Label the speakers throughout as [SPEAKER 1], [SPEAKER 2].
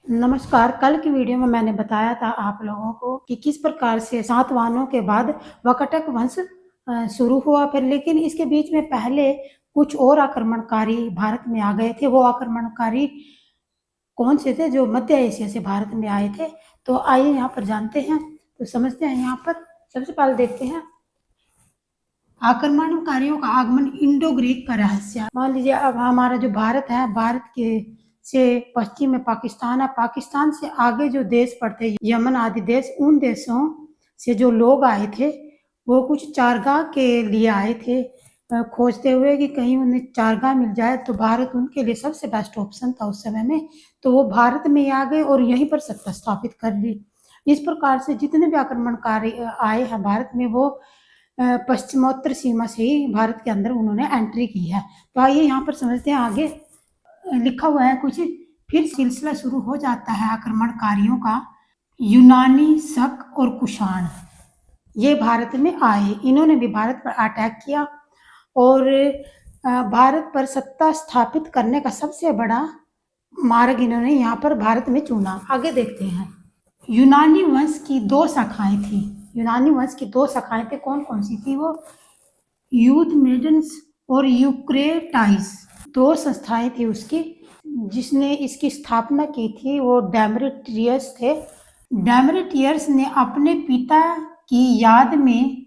[SPEAKER 1] नमस्कार। कल की वीडियो में मैंने बताया था आप लोगों को कि किस प्रकार से सातवाहनों के बाद वाकाटक वंश शुरू हुआ फिर, लेकिन इसके बीच में पहले कुछ और आक्रमणकारी भारत में आ गए थे। वो आक्रमणकारी कौन से थे? जो मध्य एशिया से भारत में आए थे। तो आइए यहाँ पर जानते हैं, तो समझते हैं। यहाँ पर सबसे पहले देखते हैं आक्रमणकारियों का आगमन, इंडो ग्रीक का रहस्य। मान लीजिए अब हमारा जो भारत है, भारत के से पश्चिम में पाकिस्तान है, पाकिस्तान से आगे जो देश पड़ते, यमन आदि देश, उन देशों से जो लोग आए थे वो कुछ चारगाह के लिए आए थे, खोजते हुए कि कहीं उन्हें चारगाह मिल जाए। तो भारत उनके लिए सबसे बेस्ट ऑप्शन था उस समय में। तो वो भारत में आ गए और यहीं पर सत्ता स्थापित कर ली। इस प्रकार से जितने भी आक्रमणकारी आए हैं भारत में, वो पश्चिमोत्तर सीमा से ही भारत के अंदर उन्होंने एंट्री की है। तो आइए यहाँ पर समझते हैं। आगे लिखा हुआ है कुछ, फिर सिलसिला शुरू हो जाता है आक्रमणकारियों का। यूनानी, शक और कुषाण ये भारत में आए। इन्होंने भी भारत पर अटैक किया और भारत पर सत्ता स्थापित करने का सबसे बड़ा मार्ग इन्होंने यहाँ पर भारत में चुना। आगे देखते हैं। यूनानी वंश की दो शाखाएं थी। यूनानी वंश की दो शाखाएं थी, कौन कौन सी थी वो? यूथ मेडन्स और यूक्रेटाइस, दो संस्थाएं थी उसकी। जिसने इसकी स्थापना की थी वो डेमेट्रियस थे। डेमेट्रियस ने अपने पिता की याद में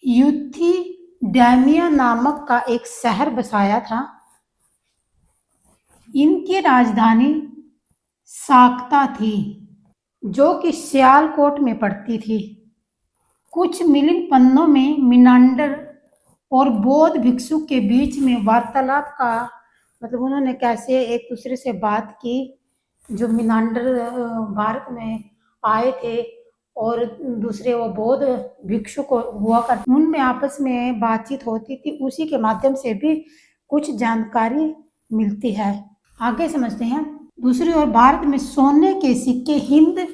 [SPEAKER 1] यूथिडेमिया नामक का एक शहर बसाया था। इनकी राजधानी साक्ता थी, जो कि सियालकोट में पड़ती थी। कुछ मिलिन पन्नों में मिनांडर और बौद्ध भिक्षु के बीच में वार्तालाप का, मतलब उन्होंने कैसे एक दूसरे से बात की। जो मिनांडर भारत में आए थे और दूसरे वो बौद्ध भिक्षु को हुआ कर, उनमें आपस में बातचीत होती थी। उसी के माध्यम से भी कुछ जानकारी मिलती है। आगे समझते हैं। दूसरी ओर भारत में सोने के सिक्के हिंद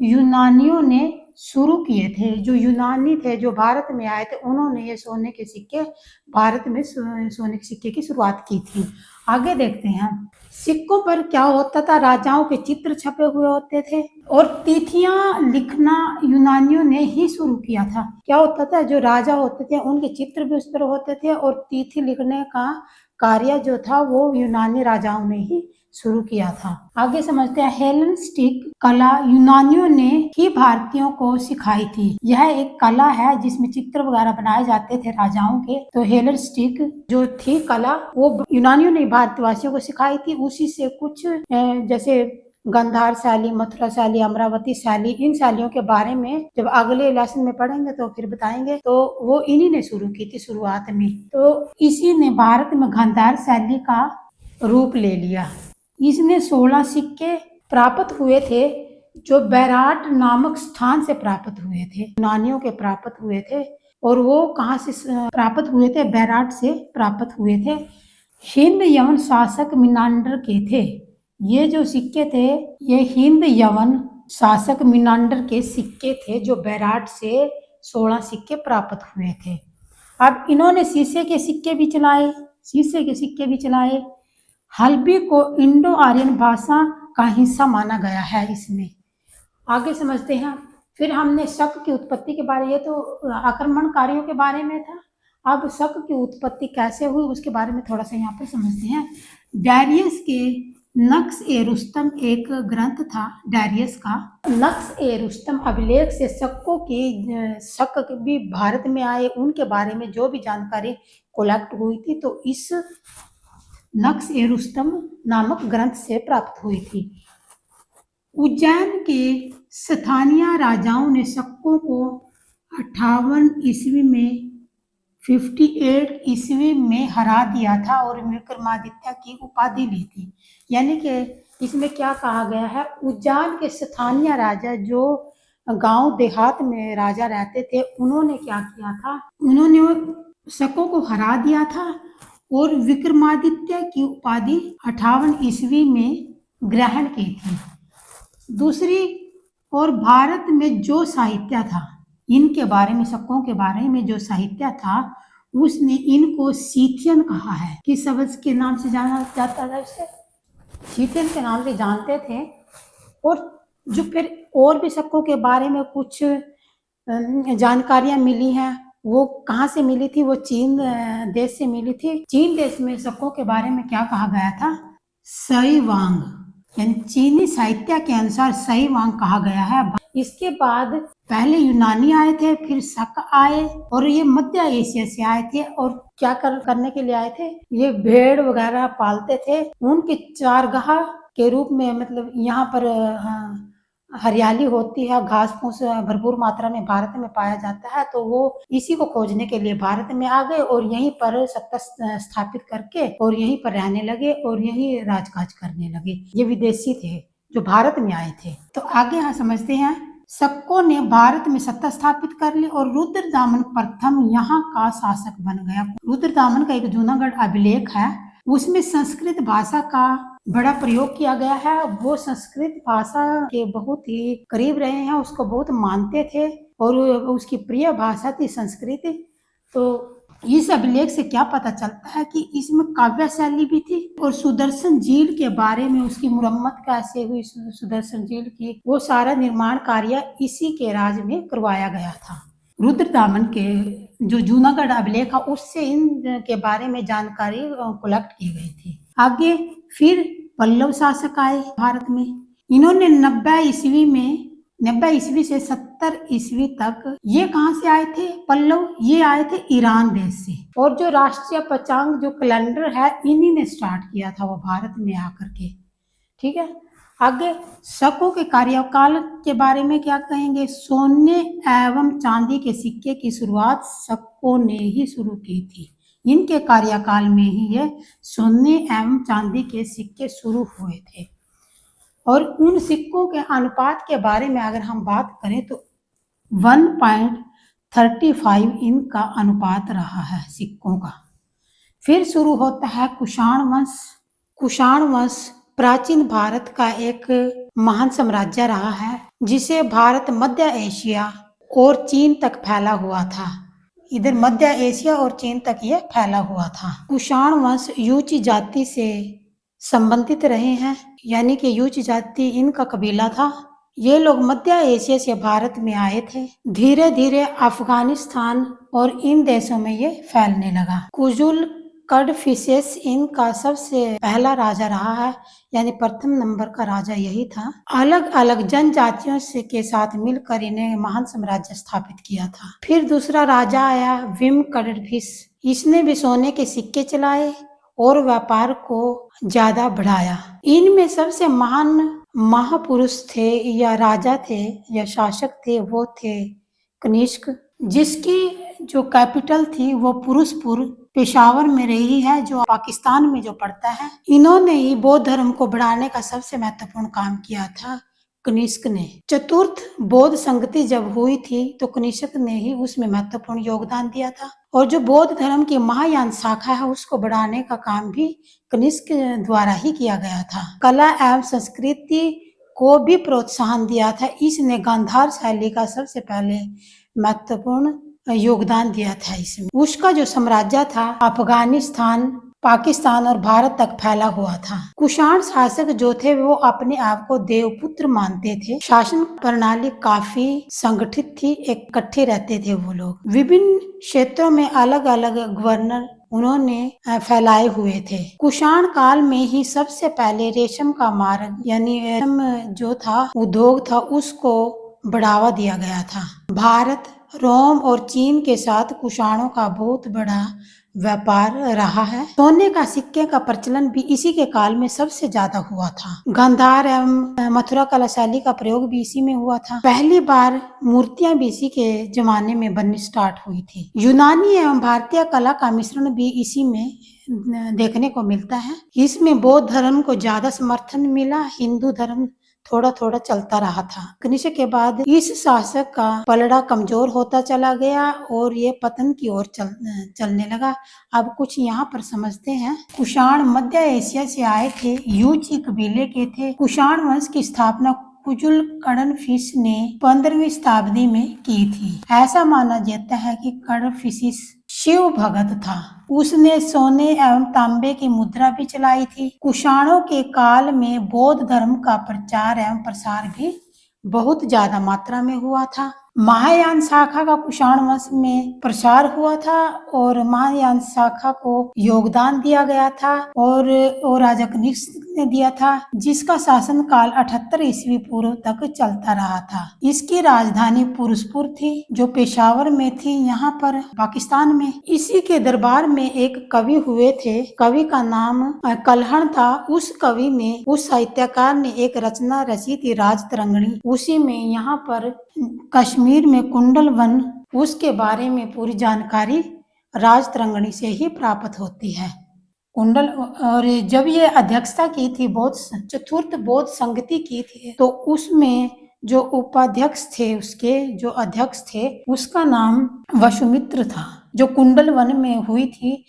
[SPEAKER 1] यूनानियों ने शुरू किए थे। जो यूनानी थे जो भारत में आए थे, उन्होंने ये सोने के सिक्के, भारत में सोने के सिक्के की शुरुआत की थी। आगे देखते हैं। सिक्कों पर क्या होता था? राजाओं के चित्र छपे हुए होते थे और तिथियां लिखना यूनानियों ने ही शुरू किया था। क्या होता था? जो राजा होते थे उनके चित्र भी उस पर होते थे और तिथि लिखने का कार्य जो था वो यूनानी राजाओं ने ही शुरू किया था। आगे समझते हैं। हेलेनिस्टिक कला यूनानियों ने ही भारतीयों को सिखाई थी। यह एक कला है जिसमें चित्र वगैरह बनाए जाते थे राजाओं के। तो हेलेनिस्टिक जो थी कला, वो यूनानियों ने भारतवासियों को सिखाई थी। उसी से कुछ जैसे गंधार शैली, मथुरा शैली, अमरावती शैली, इन शैलियों के बारे में जब अगले लेसन में पढ़ेंगे तो फिर बताएंगे। तो वो इन्हीं ने शुरू की थी शुरुआत में। तो इसी ने भारत में गंधार शैली का रूप ले लिया। इसने 16 सिक्के प्राप्त हुए थे, जो बैराट नामक स्थान से प्राप्त हुए थे। यूनानियों के प्राप्त हुए थे। और वो कहाँ से प्राप्त हुए थे? बैराट से प्राप्त हुए थे। हिंद यवन शासक मिनांडर के थे। ये जो सिक्के थे ये हिंद यवन शासक मिनांडर के सिक्के थे, जो बैराट से 16 सिक्के प्राप्त हुए थे। अब इन्होंने शीशे के सिक्के भी चलाए। शीशे के सिक्के भी चलाए। हल्बी को इंडो आर्यन भाषा का हिस्सा माना गया है इसमें। आगे समझते हैं। फिर हमने शक की उत्पत्ति के बारे, ये तो आक्रमणकारियों के बारे में था। अब शक की उत्पत्ति कैसे हुई उसके बारे में थोड़ा सा यहाँ पर समझते हैं। डायरियस के नक्श ए रुस्तम एक ग्रंथ था। डायरियस का नक्श ए रुस्तम अभिलेख से शकों की, शक भी भारत में आए, उनके बारे में जो भी जानकारी कलेक्ट हुई थी तो इस नक्श ए रुस्तम नामक ग्रंथ से प्राप्त हुई थी। उज्जैन के स्थानीय राजाओं ने शकों को 58 ईस्वी में 58 ईस्वी में हरा दिया था और विक्रमादित्य की उपाधि ली थी। यानी कि इसमें क्या कहा गया है? उज्जैन के स्थानीय राजा, जो गांव देहात में राजा रहते थे, उन्होंने क्या किया था? उन्होंने शकों को हरा दिया था और विक्रमादित्य की उपाधि 58 ईस्वी में ग्रहण की थी। दूसरी ओर भारत में जो साहित्य था, इनके बारे में, शकों के बारे में जो साहित्य था, उसने इनको सीथियन कहा है। किस शब्द के नाम से जाना जाता था? इसे सीथियन के नाम से जानते थे। और जो फिर और भी शकों के बारे में कुछ जानकारियां मिली हैं, वो कहाँ से मिली थी? वो चीन देश से मिली थी। चीन देश में शकों के बारे में क्या कहा गया था? सई वांग, यानी चीनी साहित्य के अनुसार सई वांग कहा गया है। इसके बाद पहले यूनानी आए थे, फिर शक आए, और ये मध्य एशिया से आए थे। और क्या करने के लिए आए थे? ये भेड़ वगैरह पालते थे, उनकी चारगाह के रूप में, मतलब यहाँ पर हरियाली होती है, घास फूस भरपूर मात्रा में भारत में पाया जाता है, तो वो इसी को खोजने के लिए भारत में आ गए और यहीं पर सत्ता स्थापित करके और यहीं पर रहने लगे और यहीं राजकाज करने लगे। ये विदेशी थे जो भारत में आए थे। तो आगे यहाँ समझते हैं। शकों ने भारत में सत्ता स्थापित कर ली और रुद्रदामन प्रथम यहाँ का शासक बन गया। रुद्रदामन का एक जूनागढ़ अभिलेख है, उसमें संस्कृत भाषा का बड़ा प्रयोग किया गया है। वो संस्कृत भाषा के बहुत ही करीब रहे हैं, उसको बहुत मानते थे और उसकी प्रिय भाषा थी संस्कृत। तो इस अभिलेख से क्या पता चलता है कि इसमें काव्य शैली भी थी। और सुदर्शन झील के बारे में, उसकी मुरम्मत कैसे हुई सुदर्शन झील की, वो सारा निर्माण कार्य इसी के राज में करवाया गया था। रुद्रदामन के जो जूनागढ़ अभिलेख है उससे इन के बारे में जानकारी कलेक्ट की गई थी। आगे फिर पल्लव शासक आए भारत में। इन्होंने 90 ईस्वी से 70 ईस्वी तक, ये कहाँ से आए थे पल्लव? ये आए थे ईरान देश से। और जो राष्ट्रीय पंचांग जो कैलेंडर है, इन्हीं ने स्टार्ट किया था वो भारत में आकर के। ठीक है, आगे शकों के कार्यकाल के बारे में क्या कहेंगे? सोने एवं चांदी के सिक्के की शुरुआत शकों ने ही शुरू की थी। इनके कार्यकाल में ही ये सोने एवं चांदी के सिक्के शुरू हुए थे। और उन सिक्कों के अनुपात के बारे में अगर हम बात करें तो 1.35 इनका अनुपात रहा है सिक्कों का। फिर शुरू होता है कुषाण वंश। कुषाण वंश प्राचीन भारत का एक महान साम्राज्य रहा है, जिसे भारत मध्य एशिया और चीन तक फैला हुआ था। इधर मध्य एशिया और चीन तक ये फैला हुआ था। कुषाण वंश यूची जाति से संबंधित रहे हैं, यानी कि यूच जाति इनका कबीला था। ये लोग मध्य एशिया से भारत में आए थे। धीरे धीरे अफगानिस्तान और इन देशों में ये फैलने लगा। कुजुल कडफिसेस इनका सबसे पहला राजा रहा है, यानी प्रथम नंबर का राजा यही था। अलग अलग जनजातियों से के साथ मिलकर इन्हें महान साम्राज्य स्थापित किया था। फिर दूसरा राजा आया विम कडफिस। इसने भी सोने के सिक्के चलाए और व्यापार को ज्यादा बढ़ाया। इनमें सबसे महान महापुरुष थे या राजा थे या शासक थे, वो थे कनिष्क, जिसकी जो कैपिटल थी वो पुरुषपुर पेशावर में रही है, जो पाकिस्तान में जो पड़ता है। इन्होंने ही बौद्ध धर्म को बढ़ाने का सबसे महत्वपूर्ण काम किया था कनिष्क ने। चतुर्थ बौद्ध संगति जब हुई थी तो कनिष्क ने ही उसमें महत्वपूर्ण योगदान दिया था। और जो बौद्ध धर्म की महायान शाखा है उसको बढ़ाने का काम भी कनिष्क द्वारा ही किया गया था। कला एवं संस्कृति को भी प्रोत्साहन दिया था। इसने गांधार शैली का सबसे पहले महत्वपूर्ण योगदान दिया था इसमें। उसका जो साम्राज्य था अफगानिस्तान, पाकिस्तान और भारत तक फैला हुआ था। कुषाण शासक जो थे वो अपने आप को देवपुत्र मानते थे। शासन प्रणाली काफी संगठित थी, इकट्ठे रहते थे वो लोग। विभिन्न क्षेत्रों में अलग अलग गवर्नर उन्होंने फैलाए हुए थे। कुषाण काल में ही सबसे पहले रेशम का मार्ग, यानी रेशम जो था उद्योग था, उसको बढ़ावा दिया गया था। भारत, रोम और चीन के साथ कुषाणों का बहुत बड़ा व्यापार रहा है। सोने का सिक्के का प्रचलन भी इसी के काल में सबसे ज्यादा हुआ था। गांधार एवं मथुरा कला शैली का प्रयोग भी इसी में हुआ था। पहली बार मूर्तियां भी इसी के जमाने में बननी स्टार्ट हुई थी। यूनानी एवं भारतीय कला का मिश्रण भी इसी में देखने को मिलता है। इसमें बौद्ध धर्म को ज्यादा समर्थन मिला, हिंदू धर्म थोड़ा थोड़ा चलता रहा था। कनिष्क के बाद इस शासक का पलड़ा कमजोर होता चला गया और ये पतन की ओर चलने लगा। अब कुछ यहाँ पर समझते हैं। कुषाण मध्य एशिया से आए थे, यूची कबीले के थे। कुषाण वंश की स्थापना कुजुल कडफिस ने 15वीं शताब्दी में की थी। ऐसा माना जाता है कि कडफिस शिव भगत था। उसने सोने एवं तांबे की मुद्रा भी चलाई थी। कुषाणों के काल में बौद्ध धर्म का प्रचार एवं प्रसार भी बहुत ज्यादा मात्रा में हुआ था। महायान शाखा का कुषाण वंश में प्रसार हुआ था और महायान शाखा को योगदान दिया गया था और राजा कनिष्क ने दिया था, जिसका शासन काल 78 ईस्वी पूर्व तक चलता रहा था। इसकी राजधानी पुरुषपुर थी, जो पेशावर में थी, यहाँ पर पाकिस्तान में। इसी के दरबार में एक कवि हुए थे। कवि का नाम कल्हण था। उस कवि ने, उस साहित्यकार ने एक रचना रची थी, राज तरंगिणी। उसी में यहाँ पर कश्मीर में कुंडल वन, उसके बारे में पूरी जानकारी राज तरंगिणी से ही प्राप्त होती है। कुंडल, और जब ये अध्यक्षता की थी चतुर्थ बौद्ध संगति की थी, तो उसमें जो उपाध्यक्ष थे, उसके जो अध्यक्ष थे, उसका नाम वसुमित्र था। जो कुंडल वन में हुई थी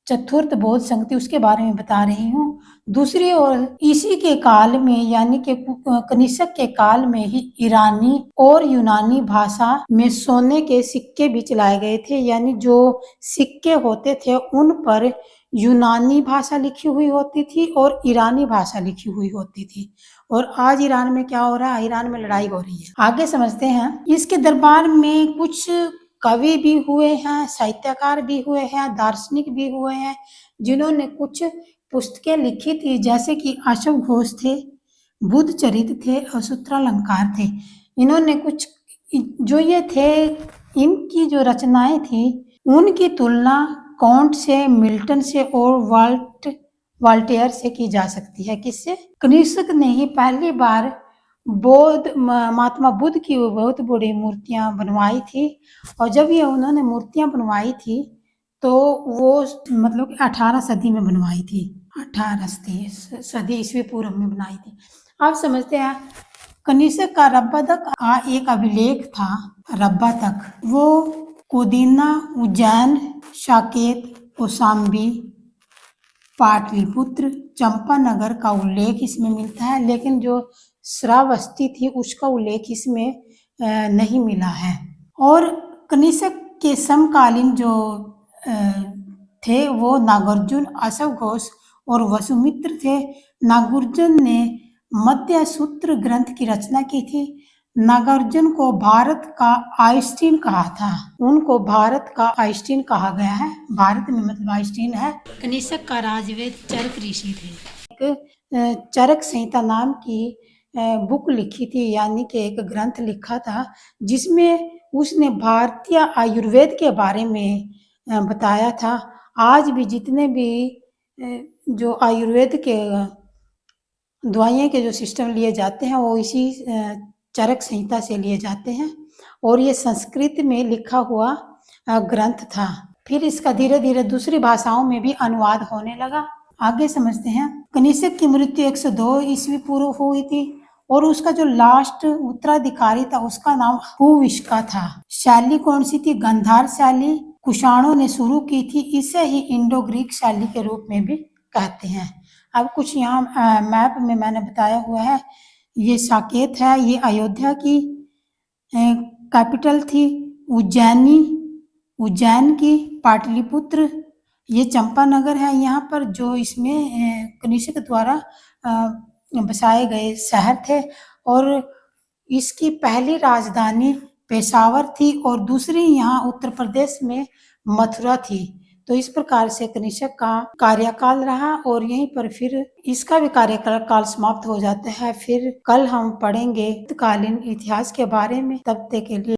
[SPEAKER 1] चतुर्थ बौद्ध संगति, उसके बारे में बता रही हूँ। दूसरी ओर इसी के काल में, यानी कि कनिष्क के काल में ही ईरानी और यूनानी भाषा में सोने के सिक्के भी चलाए गए थे। यानी जो सिक्के होते थे उन पर यूनानी भाषा लिखी हुई होती थी और ईरानी भाषा लिखी हुई होती थी। और आज ईरान में क्या हो रहा है? ईरान में लड़ाई हो रही है। आगे समझते हैं। इसके दरबार में कुछ कवि भी हुए हैं, साहित्यकार भी हुए हैं, दार्शनिक भी हुए हैं, जिन्होंने कुछ पुस्तकें लिखी थी, जैसे कि अशोक घोष थे, बुद्ध चरित थे और सूत्रालंकार थे। इन्होंने कुछ जो ये थे, इनकी जो रचनाएं थी, उनकी तुलना कांट से, मिल्टन से और वाल्टेयर से की जा सकती है। किससे? कनिष्क ने ही पहली बार महात्मा बुद्ध की बहुत बड़ी मूर्तियां बनवाई थी। और जब ये उन्होंने मूर्तियां बनवाई थी, तो वो मतलब 18 सदी में बनवाई थी। 18 सदी ईस्वी पूर्व में बनाई थी। आप समझते हैं, कनिष्क का रब्बातक का एक अभिलेख था। रब्बातक वो कोदिना, उज्जैन, साकेत, कौशाम्बी, पाटलिपुत्र, चंपानगर का उल्लेख इसमें मिलता है, लेकिन जो श्रावस्ती थी उसका उल्लेख इसमें नहीं मिला है। और कनिष्क के समकालीन जो थे वो नागार्जुन, अशोक घोष और वसुमित्र थे। नागार्जुन ने मध्य सूत्र ग्रंथ की रचना की थी। नागार्जुन को भारत का आइंस्टीन कहा था। उनको भारत का आइंस्टीन कहा गया है। भारत में मतलब आइंस्टीन है। कनिष्क का राजवेद चरक ऋषि थे। एक चरक संहिता नाम की बुक लिखी थी, यानी कि एक ग्रंथ लिखा था, जिसमें उसने भारतीय आयुर्वेद के बारे में बताया था। आज भी जितने भी जो आयुर्वेद के दवाइयाँ के जो सिस्टम लिए जाते हैं, वो इसी चरक संहिता से लिए जाते हैं। और ये संस्कृत में लिखा हुआ ग्रंथ था। फिर इसका धीरे धीरे दूसरी भाषाओं में भी अनुवाद होने लगा। आगे समझते हैं। कनिष्क की मृत्यु 102 ईस्वी पूर्व हुई थी और उसका जो लास्ट उत्तराधिकारी था उसका नाम हुविष्का था। शैली कौन सी थी? गांधार शैली कुषाणों ने शुरू की थी। इसे ही इंडो ग्रीक शैली के रूप में भी कहते हैं। अब कुछ यहाँ मैप में मैंने बताया हुआ है। ये साकेत है, ये अयोध्या की कैपिटल थी। उज्जैन की पाटलिपुत्र, ये चंपानगर है। यहाँ पर जो इसमें कनिष्क द्वारा बसाए गए शहर थे। और इसकी पहली राजधानी पेशावर थी और दूसरी यहाँ उत्तर प्रदेश में मथुरा थी। तो इस प्रकार से कनिष्क का कार्यकाल रहा और यहीं पर फिर इसका भी कार्यकाल समाप्त हो जाता है। फिर कल हम पढ़ेंगे तत्कालीन इतिहास के बारे में। तब तक के लिए